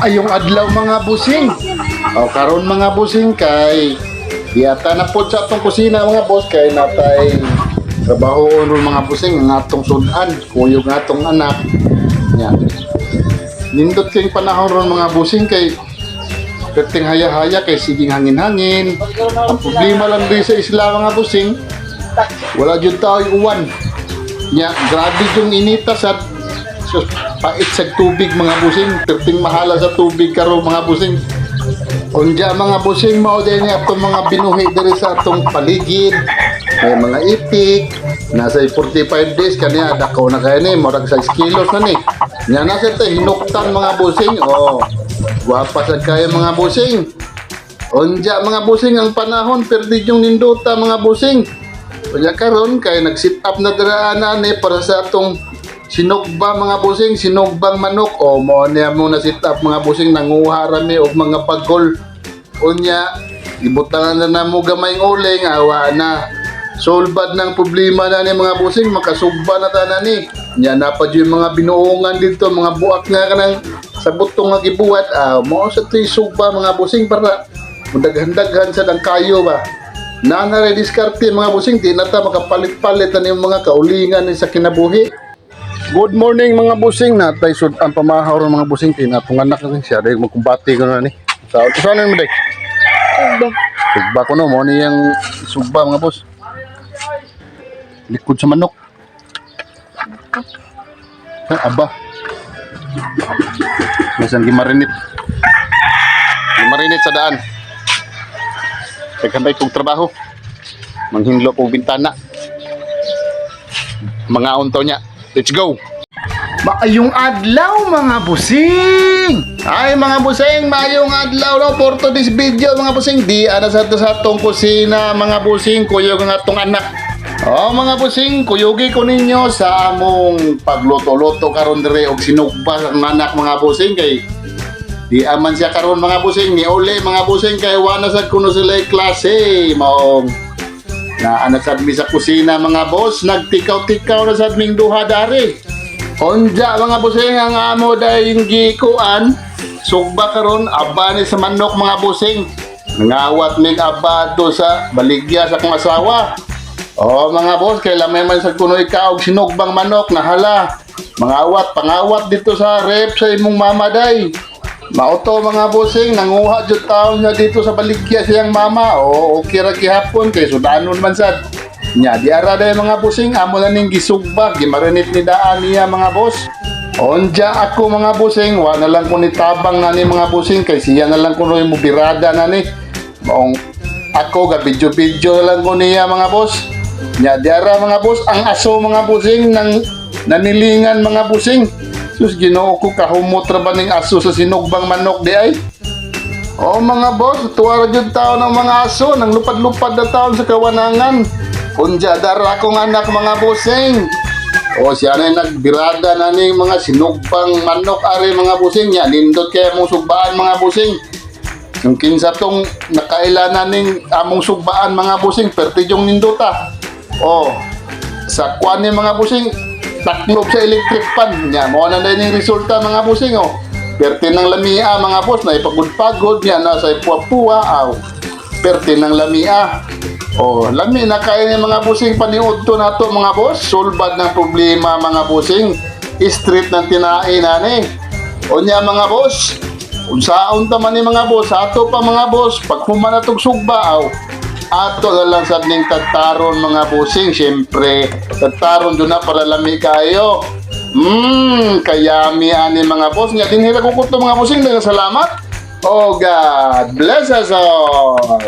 Maayong adlaw mga busing. O karon mga busing kay diata na po sa atong kusina mga boss kay natay trabaho ron mga busing ang atong sudan, kuyog nga atong anak. Yan. Nindot kayong panahon ron mga busing kay perting haya-haya kay siging hangin-hangin. Ang problema lang din sa isla mga busing, wala jud tayo uwan. Nya grabe yung inita sa pait sa tubig mga busing, perting mahala sa tubig karo mga busing. Unja mga busing mao din atong mga binuhi diri sa atong paligid. May mga itik, nasa 45 days kaniya dakaw na kaya ni, murag 6 kilos na ni. Nya nasa ito hinuktan mga busing. Oh, guwapa sa kaya mga busing. Unja mga busing ang panahon perdi yung ninduta mga busing. Kaya karon kay nag-sit up na daraanan para sa atong sinugba mga busing, sinugbang manok. O mo niya muna sit up mga busing, nanguha rami og mga pagkol. Unya ibutangan na mo gamay ng uling, awa na. Solbad ng problema na ni mga busing, makasugba na tanan ni. Nya napad yung mga binuungan dito, mga buak nga kanang sa butong nga gibuhat. Mo sa tuy sugba mga busing para mudaghan-daghan sa dang kayo ba. Nanare diskarte mga busing, di na ta makapalit-palit na yung mga kaulingan sa kinabuhi. Good morning mga busing, natay sud ang pamahaw ron mga busing, tinatong anak na siya dahil magkumbati ko na ni. Sa saan mo day? Sugba ko no, mo ni yung sugba mga boss. Likod sa manok. Aba. Masan gimarinit. Gimarinit sa daan. Kagambay kong trabaho, manghinlo kong bintana, mga untaw niya. Let's go! Maayong adlaw mga busing! Ay mga busing, maayong adlaw no, for today's video mga busing. Di ana sa atong kusina mga busing, kuyog ang atong anak. Mga busing, kuyugi ko ninyo sa among pagluto-luto karon dire og sinugba ang anak mga busing kay di aman siya karon mga busing ni uli mga busing kay wala sad kuno sila klase maong na ana sad mi sa kusina mga boss, nagtikaw-tikaw na sad ming duha dari. Onja mga busing ang amo dayong gikuan sugba karon aba ni sa manok mga busing. Ngawat mig aba to sa baligya sa kong asawa. Mga boss, kay lamay man sa kuno ikaw og sinugbang manok na hala. Mangawat pangawat dito sa rep sa imong mama day. Mauto mga busing, nanguha jud taon niya dito sa baligya siyang mama. Okay ra gihapon kay sudanon man sad. Nya di ara day mga busing, amo na ning gisugba, gimarinit ni daan niya mga boss. Onja ako mga busing, wa na lang ko ni tabang na ni mga busing kay siya na lang kuno mo birada na ni. Maong ako ga video na lang ko niya mga boss. Nya di ara mga boss, ang aso mga busing nang nanilingan mga busing. Sus Ginoo ko kahumot ra ba ning aso sa sinugbang manok di ay? Mga boss, tuwa ra jud taon ng mga aso, nang lupad-lupad na taon sa kawanangan. Unja dara kong anak mga busing. Siya na nagbirada na ning mga sinugbang manok ari mga busing. Nya nindot kay among sugbaan mga busing. Yung kinsa tong nakailanan ning among sugbaan mga busing, perti yung nindota. Sa kwan ni mga busing, taklob sa electric pan niya. Mo na din yung resulta mga busing. Perti ng lamia mga boss, na ipagod-pagod niya na sa ipuwa-puwa. Perti ng lamia. Lami na kaya ni mga busing paniud to na to mga boss. Solbad ng problema mga busing. Street ng tinain na ni. Niya mga boss, unsaon taman ni mga boss, ato pa mga boss, pag humanatog sugba, ato na lang sa ning tataron mga busing. Siyempre, tataron doon na para lami kayo. Kayami ani mga boss. Nga din hila ko mga busing. Salamat. God bless us all.